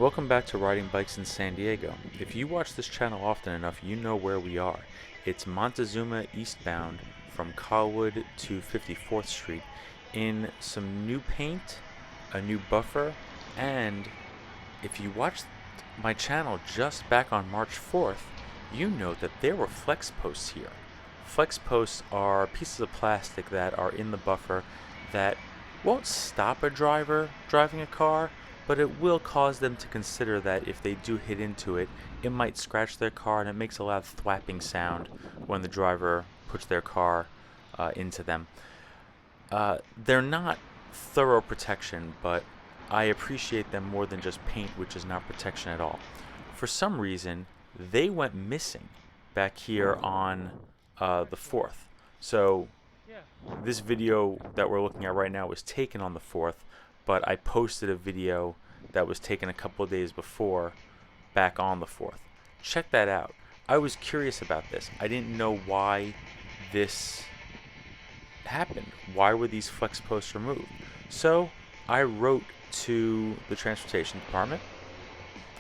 Welcome back to Riding Bikes in San Diego. If you watch this channel often enough, you know where we are. It's Montezuma eastbound from Colwood to 54th Street in some new paint, a new buffer, and if you watched my channel just back on March 4th, you know that there were flex posts here. Flex posts are pieces of plastic that are in the buffer that won't stop a driver driving a car, but it will cause them to consider that if they do hit into it, it might scratch their car, and it makes a loud thwapping sound when the driver puts their car into them. They're not thorough protection, but I appreciate them more than just paint, which is not protection at all. For some reason, they went missing back here on the 4th. So this video that we're looking at right now was taken on the 4th, but I posted a video that was taken a couple of days before back on the 4th. Check that out. I was curious about this. I didn't know why this happened. Why were these flex posts removed? So I wrote to the transportation department.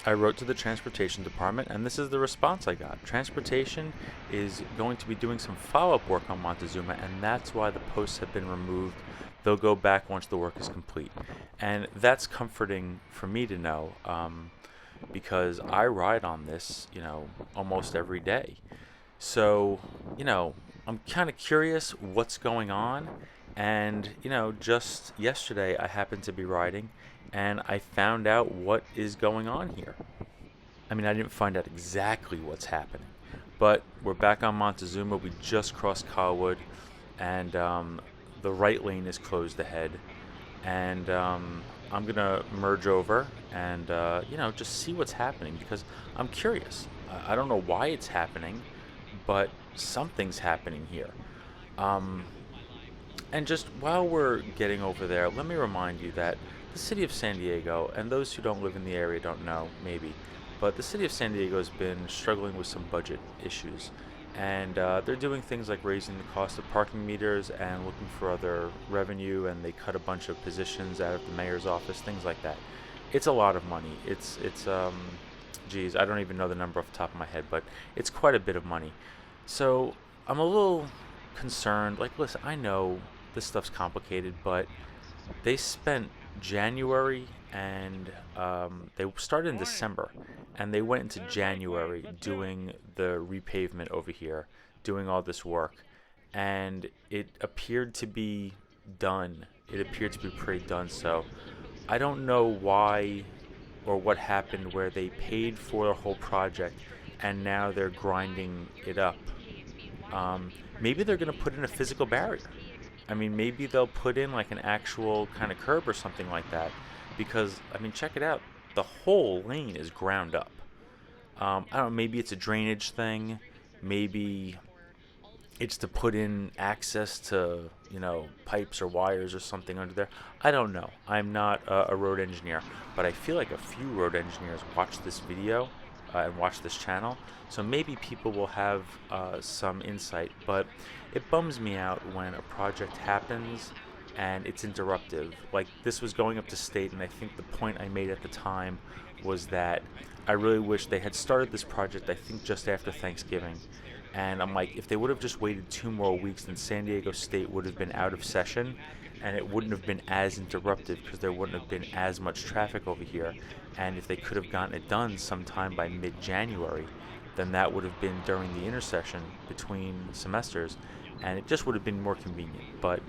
And this is the response I got. Transportation is going to be doing some follow-up work on Montezuma, and that's why the posts have been removed. They'll go back once the work is complete. And that's comforting for me to know, because I ride on this, almost every day. So, I'm kind of curious what's going on. And, just yesterday I happened to be riding, and I found out what is going on here. I mean, I didn't find out exactly what's happening, but we're back on Montezuma. We just crossed Colwood, and the right lane is closed ahead, and I'm gonna merge over and just see what's happening, because I'm curious. I don't know why it's happening, but something's happening here. And just while we're getting over there, let me remind you that the city of San Diego, and those who don't live in the area don't know, maybe, but the city of San Diego has been struggling with some budget issues. And they're doing things like raising the cost of parking meters and looking for other revenue, and they cut a bunch of positions out of the mayor's office, things like that. It's a lot of money. Geez, I don't even know the number off the top of my head, but it's quite a bit of money. So I'm a little concerned. Like, listen, I know this stuff's complicated, but they spent January and they started in December, and they went into January doing the repavement over here, doing all this work, and it appeared to be done. It appeared to be pretty done. So I don't know why or what happened where they paid for the whole project and now they're grinding it up. Maybe they're going to put in a physical barrier. I mean, maybe they'll put in like an actual kind of curb or something like that, because, I mean, check it out. The whole lane is ground up. I don't know, maybe it's a drainage thing. Maybe it's to put in access to, pipes or wires or something under there. I don't know. I'm not a road engineer, but I feel like a few road engineers watch this video and watch this channel, so maybe people will have some insight. But it bums me out when a project happens and it's interruptive. Like, this was going up to state, and I think the point I made at the time was that I really wish they had started this project, I think, just after Thanksgiving. And I'm like, if they would have just waited 2 more weeks, then San Diego State would have been out of session, and it wouldn't have been as interruptive because there wouldn't have been as much traffic over here. And if they could have gotten it done sometime by mid-January, then that would have been during the intersession between semesters, and it just would have been more convenient. But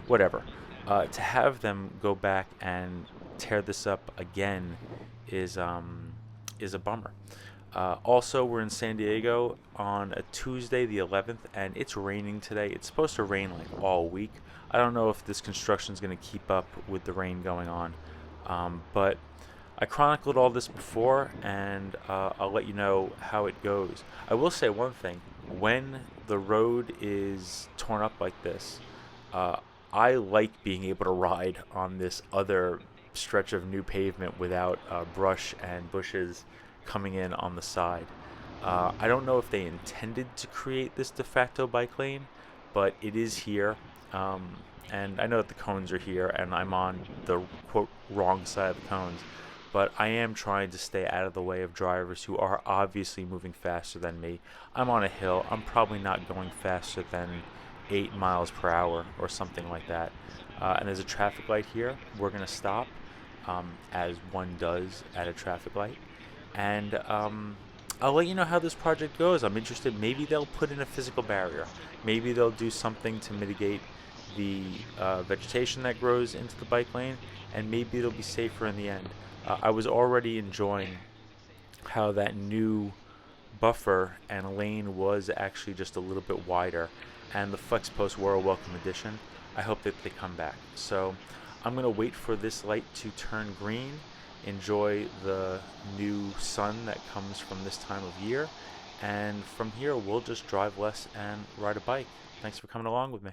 whatever. To have them go back and tear this up again is a bummer. Also, we're in San Diego on a Tuesday, the 11th, and it's raining today. It's supposed to rain like all week. I don't know if this construction is going to keep up with the rain going on, but I chronicled all this before, and I'll let you know how it goes. I will say one thing. When the road is torn up like this, I like being able to ride on this other stretch of new pavement without brush and bushes coming in on the side. I don't know if they intended to create this de facto bike lane, but it is here. And I know that the cones are here, and I'm on the quote wrong side of the cones, but I am trying to stay out of the way of drivers who are obviously moving faster than me. I'm on a hill. I'm probably not going faster than 8 miles per hour or something like that. And there's a traffic light here. We're going to stop, as one does at a traffic light. And I'll let you know how this project goes. I'm interested. Maybe they'll put in a physical barrier. Maybe they'll do something to mitigate the vegetation that grows into the bike lane, and maybe it'll be safer in the end. I was already enjoying how that new buffer and lane was actually just a little bit wider, and the flex posts were a welcome addition. I hope that they come back. So I'm going to wait for this light to turn green, enjoy the new sun that comes from this time of year, and from here we'll just drive less and ride a bike. Thanks for coming along with me.